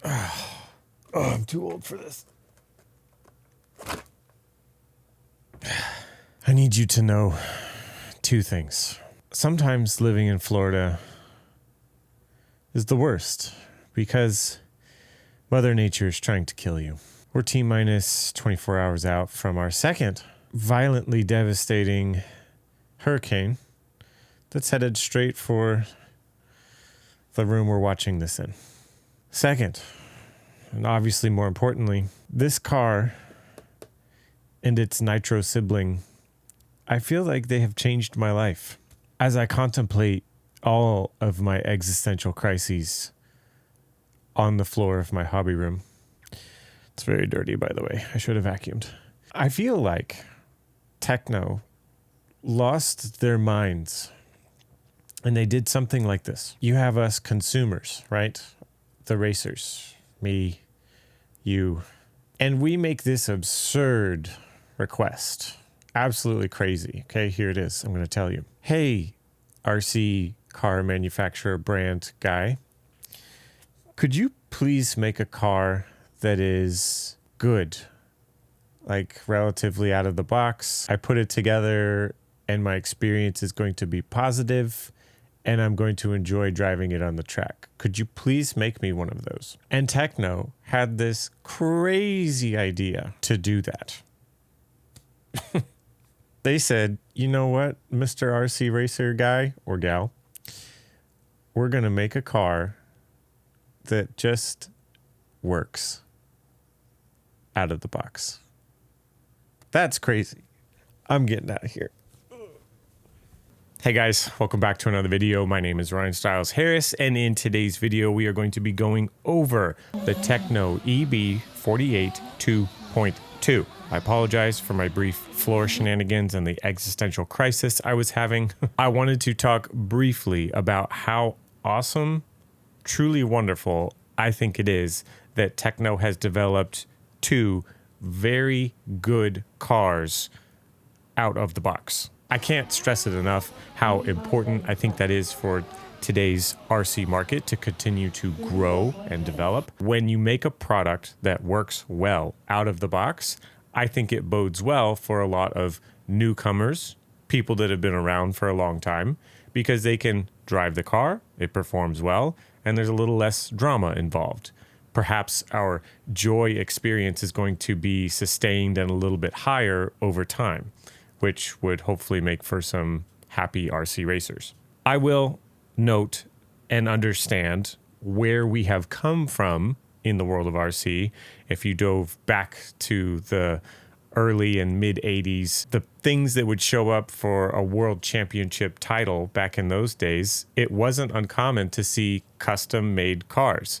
Oh, I'm too old for this. I need you to know two things. Sometimes living in Florida is the worst because Mother Nature is trying to kill you. We're T-minus 24 hours out from our second violently devastating hurricane that's headed straight for the room we're watching this in. Second, and obviously more importantly, this car and its nitro sibling, I feel like they have changed my life. As I contemplate all of my existential crises on the floor of my hobby room. It's very dirty, by the way. I should have vacuumed. I feel like Tekno lost their minds and they did something like this. You have us consumers, right? The racers, me, you, and we make this absurd request. Absolutely crazy. Okay, here it is. I'm going to tell you. Hey, RC car manufacturer brand guy, could you please make a car that is good, like relatively out of the box? I put it together and my experience is going to be positive and I'm going to enjoy driving it on the track. Could you please make me one of those? And Tekno had this crazy idea to do that. They said, you know what, Mr. RC Racer guy or gal, we're going to make a car that just works out of the box. That's crazy. I'm getting out of here. Hey guys, welcome back to another video. My name is Ryan Styles Harris, and in today's video, we are going to be going over the TEKNO EB48 2.2. I apologize for my brief floor shenanigans and the existential crisis I was having. I wanted to talk briefly about how awesome, truly wonderful I think it is that Tekno has developed two very good cars out of the box. I can't stress it enough how important I think that is for today's RC market to continue to grow and develop. When you make a product that works well out of the box, I think it bodes well for a lot of newcomers, people that have been around for a long time, because they can drive the car, it performs well, and there's a little less drama involved. Perhaps our joy experience is going to be sustained and a little bit higher over time, which would hopefully make for some happy RC racers. I will note and understand where we have come from in the world of RC. If you dove back to the early and mid 80s, the things that would show up for a world championship title back in those days, it wasn't uncommon to see custom made cars.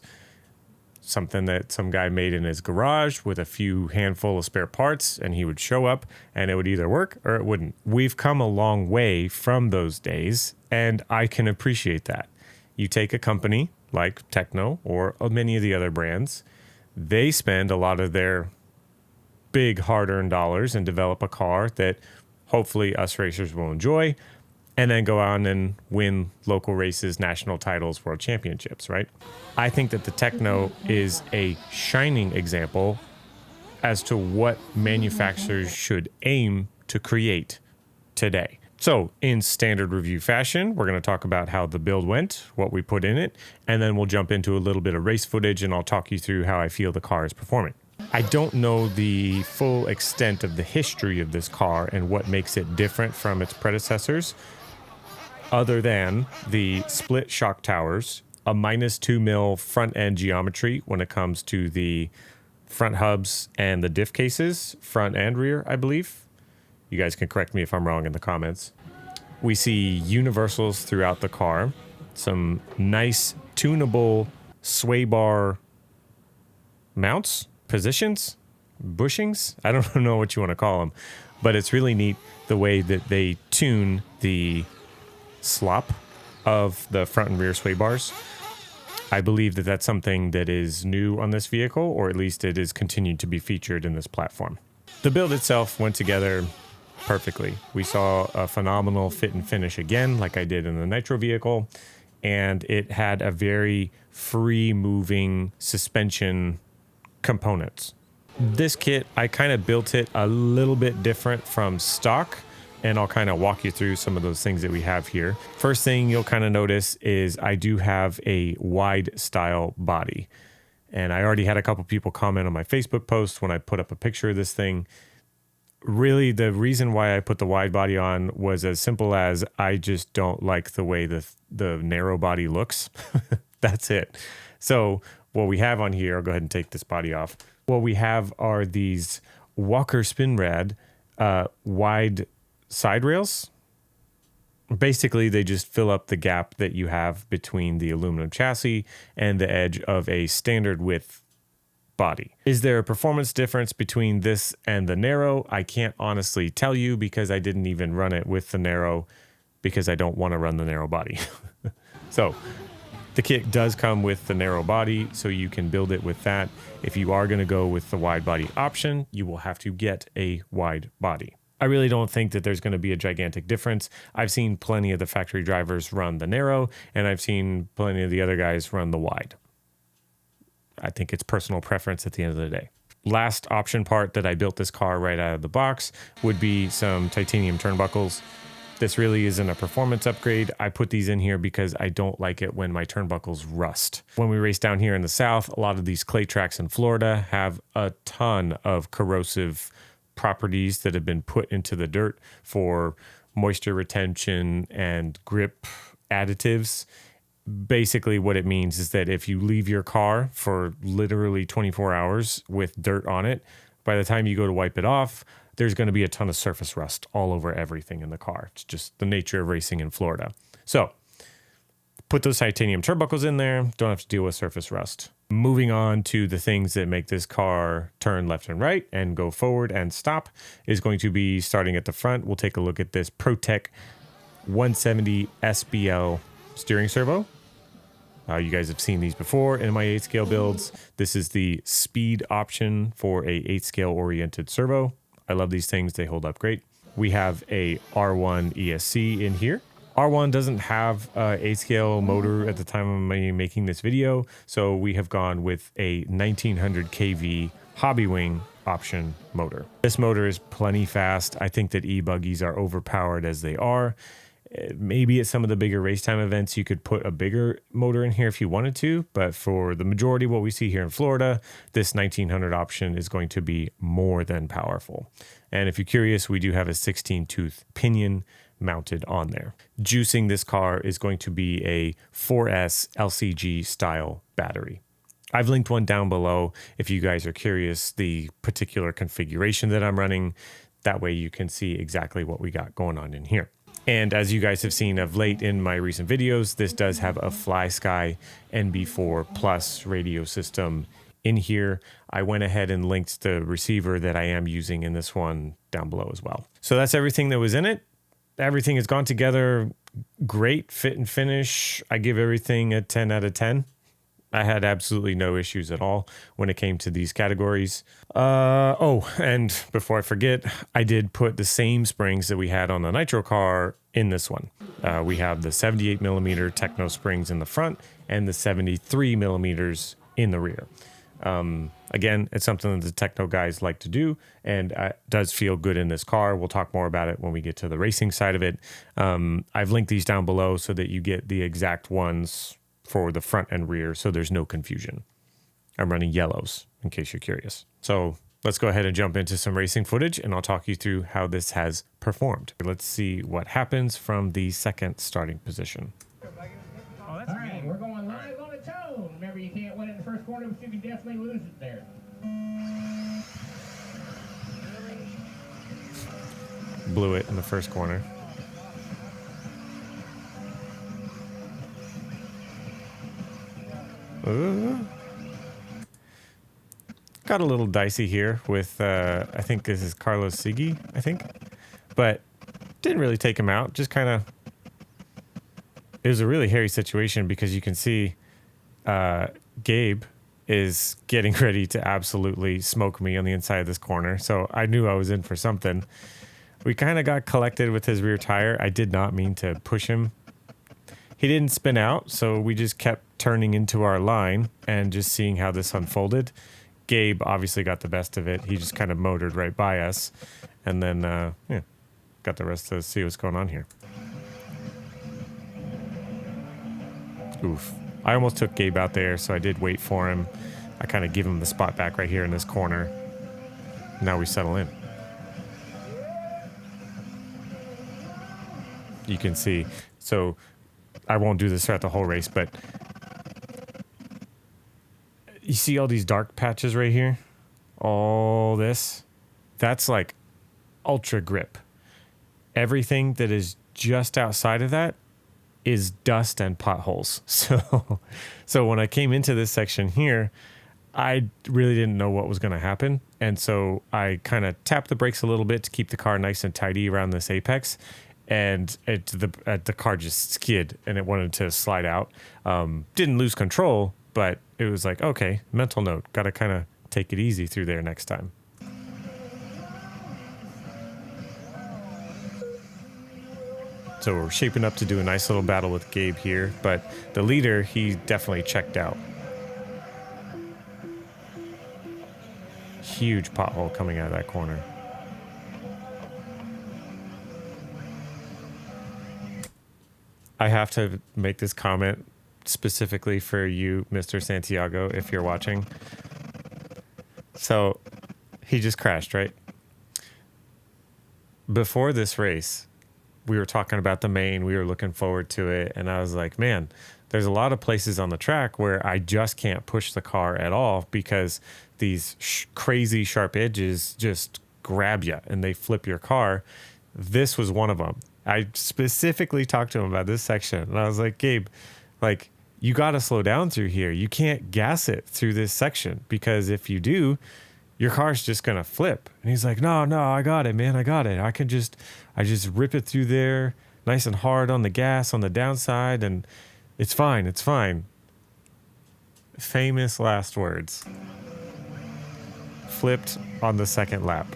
Something that some guy made in his garage with a few handful of spare parts, and he would show up and it would either work or it wouldn't. We've come a long way from those days, and I can appreciate that. You take a company like Tekno or many of the other brands, they spend a lot of their big hard-earned dollars and develop a car that hopefully us racers will enjoy, and then go on and win local races, national titles, world championships, right? I think that the Tekno is a shining example as to what manufacturers should aim to create today. So in standard review fashion, we're going to talk about how the build went, what we put in it, and then we'll jump into a little bit of race footage and I'll talk you through how I feel the car is performing. I don't know the full extent of the history of this car and what makes it different from its predecessors, other than the split shock towers, a -2 mil front end geometry when it comes to the front hubs and the diff cases, front and rear, I believe. You guys can correct me if I'm wrong in the comments. We see universals throughout the car, some nice tunable sway bar mounts, positions, bushings. I don't know what you want to call them, but it's really neat the way that they tune the slop of the front and rear sway bars. I believe that that's something that is new on this vehicle, or at least it is continued to be featured in this platform. The build itself went together perfectly. We saw a phenomenal fit and finish again, like I did in the Nitro vehicle. and it had a very free moving suspension components. This kit, I kind of built it a little bit different from stock, and I'll kind of walk you through some of those things that we have here. First thing you'll kind of notice is I do have a wide style body. And I already had a couple people comment on my Facebook post when I put up a picture of this thing. Really, the reason why I put the wide body on was as simple as I just don't like the way the narrow body looks. That's it. So what we have on here, I'll go ahead and take this body off. What we have are these Walker Spinrad wide side rails. Basically, they just fill up the gap that you have between the aluminum chassis and the edge of a standard width body. Is there a performance difference between this and the narrow? I can't honestly tell you because I didn't even run it with the narrow because I don't want to run the narrow body. So the kit does come with the narrow body, so you can build it with that. If you are going to go with the wide body option, you will have to get a wide body. I really don't think that there's going to be a gigantic difference. I've seen plenty of the factory drivers run the narrow, and I've seen plenty of the other guys run the wide. I think it's personal preference at the end of the day. Last option part that I built this car right out of the box would be some titanium turnbuckles. This really isn't a performance upgrade. I put these in here because I don't like it when my turnbuckles rust. When we race down here in the south, a lot of these clay tracks in Florida have a ton of corrosive properties that have been put into the dirt for moisture retention and grip additives. Basically what it means is that if you leave your car for literally 24 hours with dirt on it, by the time you go to wipe it off, there's going to be a ton of surface rust all over everything in the car. It's just the nature of racing in Florida. So put those titanium turnbuckles in there, don't have to deal with surface rust. Moving on to the things that make this car turn left and right and go forward and stop is going to be starting at the front. We'll take a look at this ProTech 170 SBL steering servo. You guys have seen these before in my 8-scale builds. This is the speed option for a 8-scale oriented servo. I love these things. They hold up great. We have a R1 ESC in here. R1 doesn't have a 8-scale motor at the time of me making this video, so we have gone with a 1900 kV Hobbywing option motor. This motor is plenty fast. I think that Ebuggies are overpowered as they are. Maybe at some of the bigger race time events, you could put a bigger motor in here if you wanted to, but for the majority of what we see here in Florida, this 1900 option is going to be more than powerful. And if you're curious, we do have a 16-tooth pinion mounted on there. Juicing this car is going to be a 4S LCG style battery. I've linked one down below if you guys are curious the particular configuration that I'm running. That way you can see exactly what we got going on in here. And as you guys have seen of late in my recent videos, this does have a FlySky NB4 Plus radio system in here. I went ahead and linked the receiver that I am using in this one down below as well. So that's everything that was in it. Everything has gone together great, fit and finish. I give everything a 10 out of 10. I had absolutely no issues at all when it came to these categories. Oh, and before I forget, I did put the same springs that we had on the Nitro car in this one. We have the 78 millimeter TEKNO springs in the front and the 73 millimeters in the rear. Again, it's something that the TEKNO guys like to do, and it does feel good in this car. We'll talk more about it when we get to the racing side of it. I've linked these down below so that you get the exact ones for the front and rear, so there's no confusion. I'm running yellows, in case you're curious. So let's go ahead and jump into some racing footage, and I'll talk you through how this has performed. Let's see what happens from the second starting position. Oh, that's all right, we're going live on a tone. Remember, you can't win it in the first corner, but you can definitely lose it there. Blew it in the first corner. Got a little dicey here with, I think this is Carlos Sigi, I think. But didn't really take him out. Just kind of, it was a really hairy situation because you can see Gabe is getting ready to absolutely smoke me on the inside of this corner. So I knew I was in for something. We kind of got collected with his rear tire. I did not mean to push him. He didn't spin out, so we just kept turning into our line and just seeing how this unfolded. Gabe obviously got the best of it. He just kind of motored right by us, and then yeah, got the rest to see what's going on here. Oof. I almost took Gabe out there, so I did wait for him. I kind of give him the spot back right here in this corner. Now we settle in. You can see, so I won't do this throughout the whole race, but you see all these dark patches right here? All this? That's like ultra grip. Everything that is just outside of that is dust and potholes. So when I came into this section here, I really didn't know what was going to happen. And so I kind of tapped the brakes a little bit to keep the car nice and tidy around this apex. And the car just skid and it wanted to slide out. Didn't lose control, but it was like, okay, mental note, got to kind of take it easy through there next time. So we're shaping up to do a nice little battle with Gabe here, but the leader, he definitely checked out. Huge pothole coming out of that corner. I have to make this comment specifically for you, Mr. Santiago, if you're watching. So he just crashed, right? Before this race, we were talking about the main, we were looking forward to it, and I was like, man, there's a lot of places on the track where I just can't push the car at all because these crazy sharp edges just grab you and they flip your car. This was one of them. I specifically talked to him about this section, and I was like, Gabe, like, you got to slow down through here. You can't gas it through this section because if you do, your car's just going to flip. And he's like, no, I got it, man. I got it. I just rip it through there nice and hard on the gas on the downside, and it's fine. It's fine. Famous last words. Flipped on the second lap.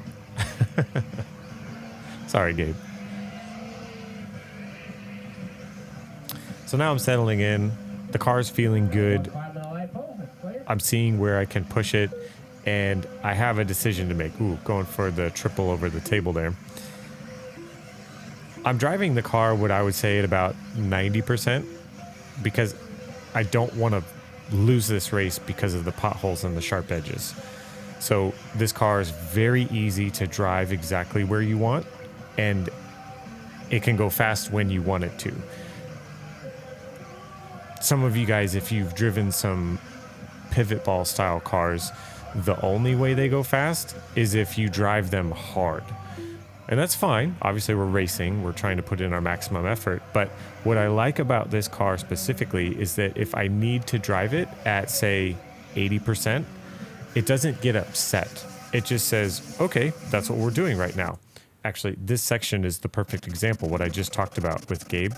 Sorry, Gabe. So now I'm settling in. The car's feeling good. I'm seeing where I can push it, and I have a decision to make. Ooh, going for the triple over the table there. I'm driving the car, what I would say, at about 90% because I don't want to lose this race because of the potholes and the sharp edges. So this car is very easy to drive exactly where you want, and it can go fast when you want it to. Some of you guys, if you've driven some pivot ball style cars, the only way they go fast is if you drive them hard. And that's fine. Obviously, we're racing. We're trying to put in our maximum effort. But what I like about this car specifically is that if I need to drive it at, say, 80%, it doesn't get upset. It just says, okay, that's what we're doing right now. Actually, this section is the perfect example, what I just talked about with Gabe.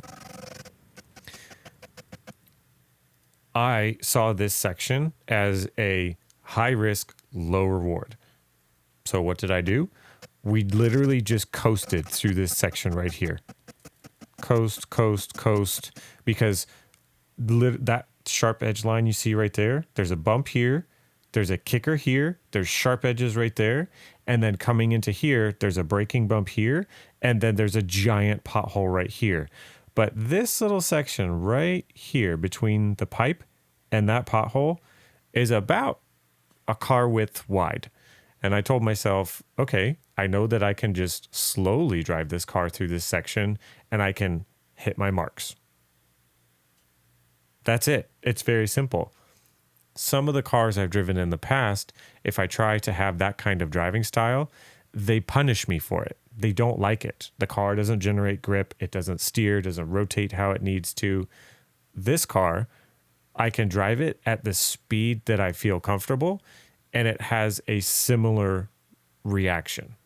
I saw this section as a high risk, low reward. So what did I do? We literally just coasted through this section right here. Coast, because that sharp edge line you see right there, there's a bump here, there's a kicker here, there's sharp edges right there, and then coming into here, there's a braking bump here, and then there's a giant pothole right here. But this little section right here between the pipe and that pothole is about a car width wide. And I told myself, okay, I know that I can just slowly drive this car through this section and I can hit my marks. That's it. It's very simple. Some of the cars I've driven in the past, if I try to have that kind of driving style, they punish me for it. They don't like it. The car doesn't generate grip. It doesn't steer, doesn't rotate how it needs to. This car, I can drive it at the speed that I feel comfortable, and it has a similar reaction.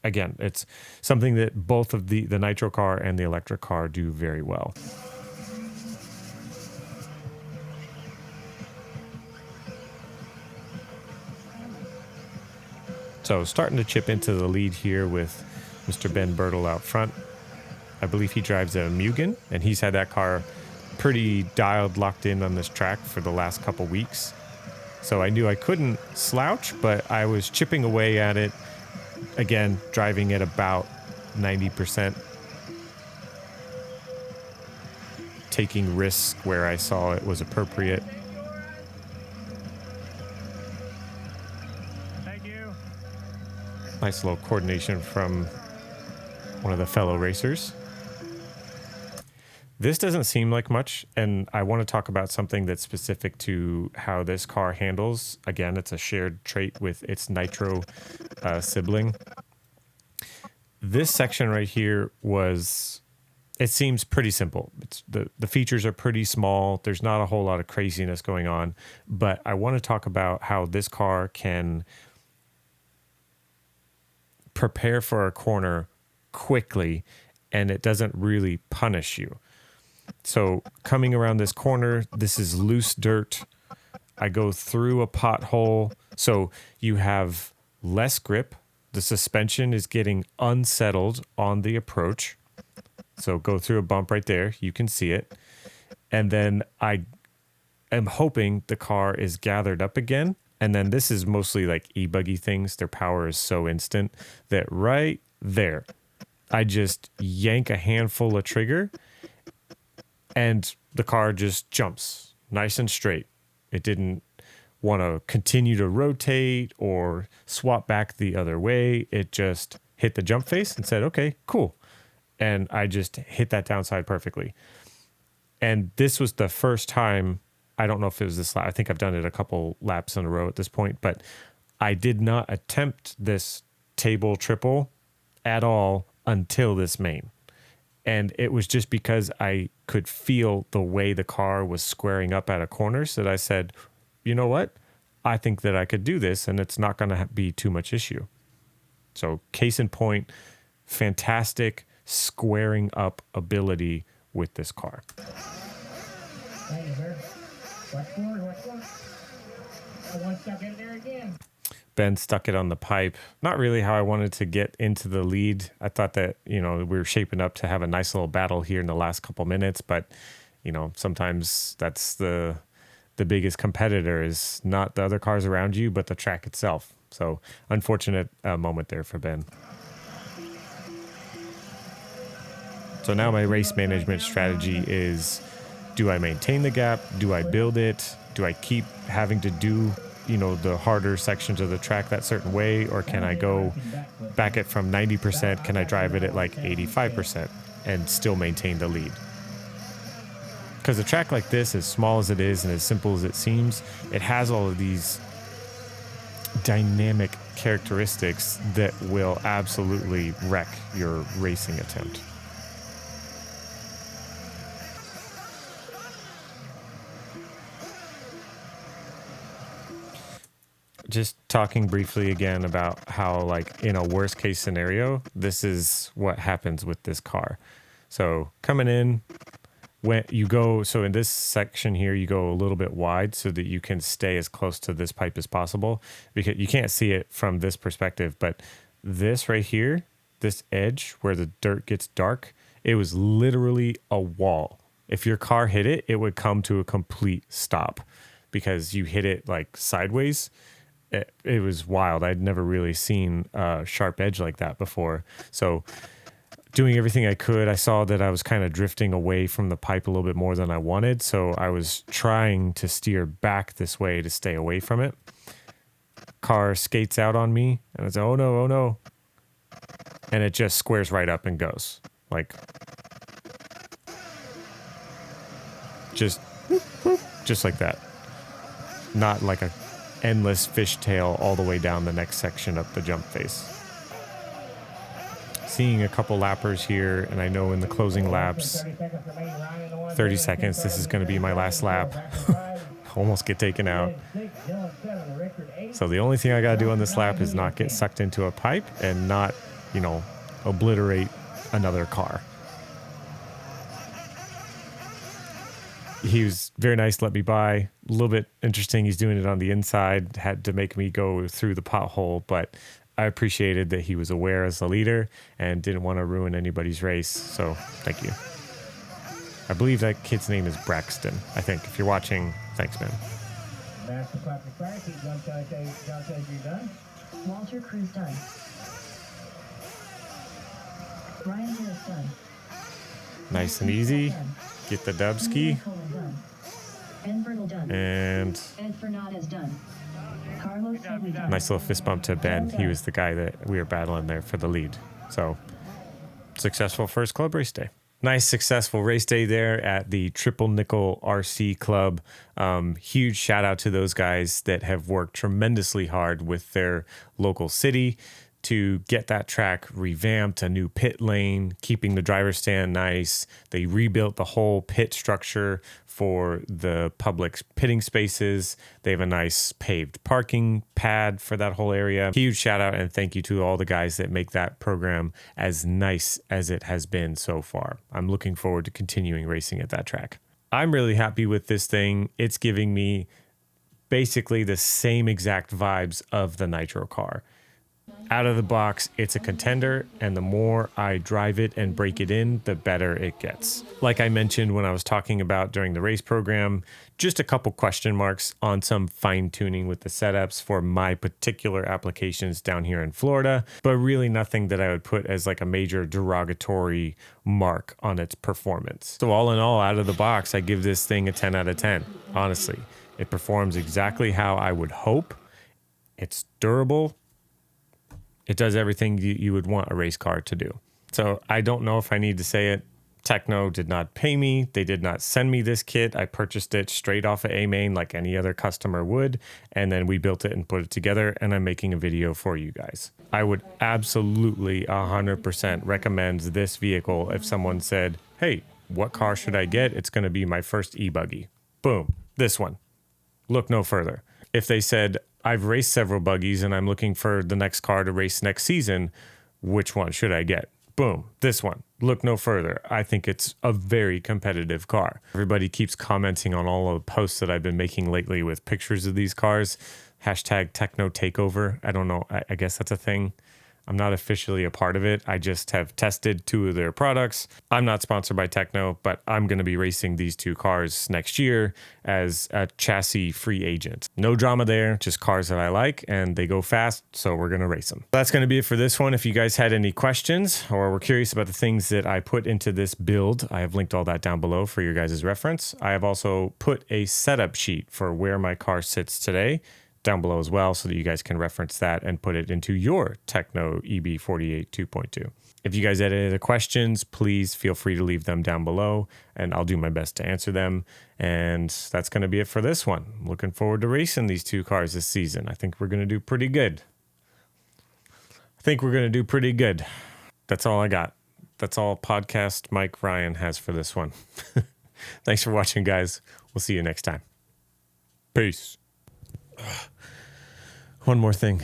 Again, it's something that both of the nitro car and the electric car do very well. So starting to chip into the lead here with Mr. Ben Birtle out front. I believe he drives a Mugen, and he's had that car pretty dialed, locked in on this track for the last couple weeks. So I knew I couldn't slouch, but I was chipping away at it. Again, driving at about 90%. Taking risks where I saw it was appropriate. Thank you. Nice little coordination from one of the fellow racers. This doesn't seem like much, and I want to talk about something that's specific to how this car handles. Again, it's a shared trait with its Nitro sibling. This section right here it seems pretty simple. The features are pretty small. There's not a whole lot of craziness going on, but I want to talk about how this car can prepare for a corner quickly, and it doesn't really punish you. So coming around this corner, this is loose dirt. I go through a pothole, so you have less grip. The suspension is getting unsettled on the approach. So go through a bump right there. You can see it. And then I am hoping the car is gathered up again. And then this is mostly like Ebuggy things. Their power is so instant that right there, I just yank a handful of trigger and the car just jumps nice and straight. It didn't want to continue to rotate or swap back the other way. It just hit the jump face and said, okay, cool. And I just hit that downside perfectly. And this was the first time, I don't know if it was this lap. I think I've done it a couple laps in a row at this point, but I did not attempt this table triple at all until this main. And it was just because I could feel the way the car was squaring up out of corners that I said, you know what? I think that I could do this and it's not going to be too much issue. So case in point, fantastic squaring up ability with this car. Thank you, sir. Watch forward, watch forward. Got one stuck in there again. Ben stuck it on the pipe. Not really how I wanted to get into the lead. I thought that, we were shaping up to have a nice little battle here in the last couple minutes, but, sometimes that's the biggest competitor is not the other cars around you, but the track itself. So unfortunate moment there for Ben. So now my race management strategy is, do I maintain the gap? Do I build it? Do I keep having to do the harder sections of the track that certain way, or can I go back it from 90%? Can I drive it at like 85% and still maintain the lead? Because a track like this, as small as it is and as simple as it seems, it has all of these dynamic characteristics that will absolutely wreck your racing attempt. Just talking briefly again about how, like, in a worst case scenario, this is what happens with this car. So coming in, when you go, so in this section here, you go a little bit wide so that you can stay as close to this pipe as possible, because you can't see it from this perspective, but this right here, this edge where the dirt gets dark, it was literally a wall. If your car hit it, it would come to a complete stop because you hit it like sideways. It was wild. I'd never really seen a sharp edge like that before. So doing everything I could, I saw that I was kind of drifting away from the pipe a little bit more than I wanted. So I was trying to steer back this way to stay away from it. Car skates out on me and I say, oh no, oh no. And it just squares right up and goes. Like, just like that. Not like a endless fishtail all the way down the next section up the jump face. Seeing a couple lappers here, and I know in the closing laps, 30 seconds, this is going to be my last lap. Almost get taken out. So the only thing I got to do on this lap is not get sucked into a pipe and not, obliterate another car. He was very nice, let me by. A little bit interesting, he's doing it on the inside, had to make me go through the pothole, but I appreciated that he was aware as the leader and didn't want to ruin anybody's race. So thank you. I believe that kid's name is Braxton. I think. If you're watching, thanks, man. That's the clock expired. Keep John says you're done. Walter Cruz done. Ryan Harris done. Nice and easy. Done. Get the Dubski. Coleman done. Ben Bertle done. And Ed Fernandez done. Carlos Heavy done. nice little fist bump to Ben. He was the guy that we were battling there for the lead. So successful first club race day. Nice successful race day there at the Triple Nickel RC Club. Huge shout out to those guys that have worked tremendously hard with their local city to get that track revamped, a new pit lane, keeping the driver's stand nice. They rebuilt the whole pit structure for the public pitting spaces. They have a nice paved parking pad for that whole area. Huge shout out and thank you to all the guys that make that program as nice as it has been so far. I'm looking forward to continuing racing at that track. I'm really happy with this thing. It's giving me basically the same exact vibes of the Nitro car. Out of the box, it's a contender, and the more I drive it and break it in, the better it gets. Like I mentioned when I was talking about during the race program, just a couple question marks on some fine tuning with the setups for my particular applications down here in Florida, but really nothing that I would put as like a major derogatory mark on its performance. So all in all, out of the box, I give this thing a 10 out of 10. Honestly, it performs exactly how I would hope. It's durable. It does everything you would want a race car to do. So I don't know if I need to say it. Tekno did not pay me. They did not send me this kit. I purchased it straight off of A-Main like any other customer would. And then we built it and put it together. And I'm making a video for you guys. I would absolutely 100% recommend this vehicle if someone said, hey, what car should I get? It's going to be my first Ebuggy. Boom. This one. Look no further. If they said, I've raced several buggies and I'm looking for the next car to race next season, which one should I get? Boom, this one. Look no further. I think it's a very competitive car. Everybody keeps commenting on all the posts that I've been making lately with pictures of these cars. Hashtag Tekno Takeover. I don't know. I guess that's a thing. I'm not officially a part of it. I just have tested 2 of their products. I'm not sponsored by Tekno, but I'm going to be racing these 2 cars next year as a chassis free agent. No drama there, just cars that I like and they go fast, so we're going to race them. That's going to be it for this one. If you guys had any questions or were curious about the things that I put into this build, I have linked all that down below for your guys' reference. I have also put a setup sheet for where my car sits today down below as well, so that you guys can reference that and put it into your TEKNO EB48 2.2. If you guys had any other questions, please feel free to leave them down below and I'll do my best to answer them. And that's going to be it for this one. Looking forward to racing these 2 cars this season. I think we're going to do pretty good. That's all I got. That's all podcast Mike Ryan has for this one. Thanks for watching, guys. We'll see you next time. Peace. One more thing.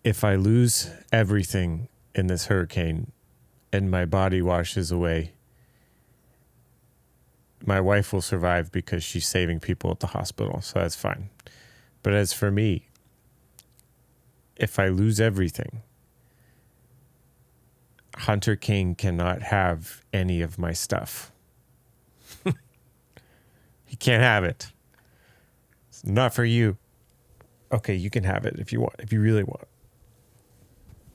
If I lose everything in this hurricane and my body washes away, my wife will survive because she's saving people at the hospital, so that's fine. But as for me, if I lose everything, Hunter King cannot have any of my stuff. He can't have it. It's not for you. Okay, you can have it if you want, if you really want.